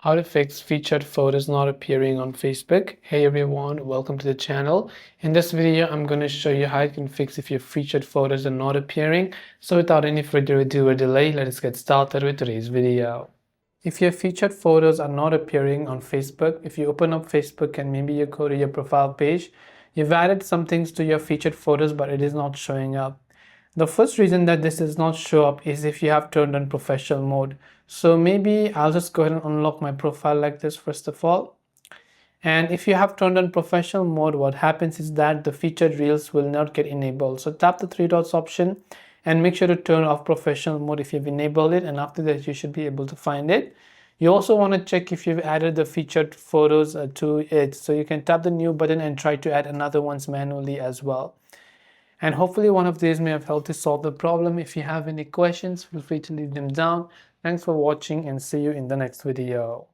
How to fix featured photos not appearing on Facebook. Hey everyone, welcome to the channel. In this video, I'm going to show you how you can fix if your featured photos are not appearing. So without any further ado or delay, let us get started with today's video. If your featured photos are not appearing on Facebook, if you open up Facebook and maybe you go to your profile page, you've added some things to your featured photos, but it is not showing up. The first reason that this does not show up is if you have turned on professional mode. So maybe I'll just go ahead and unlock my profile like this first of all. And if you have turned on professional mode, what happens is that the featured reels will not get enabled. So tap the three dots option and make sure to turn off professional mode if you've enabled it, and after that you should be able to find it. You also want to check if you've added the featured photos to it. So you can tap the new button and try to add another ones manually as well. And hopefully one of these may have helped to solve the problem. If you have any questions, feel free to leave them down. Thanks for watching and see you in the next video.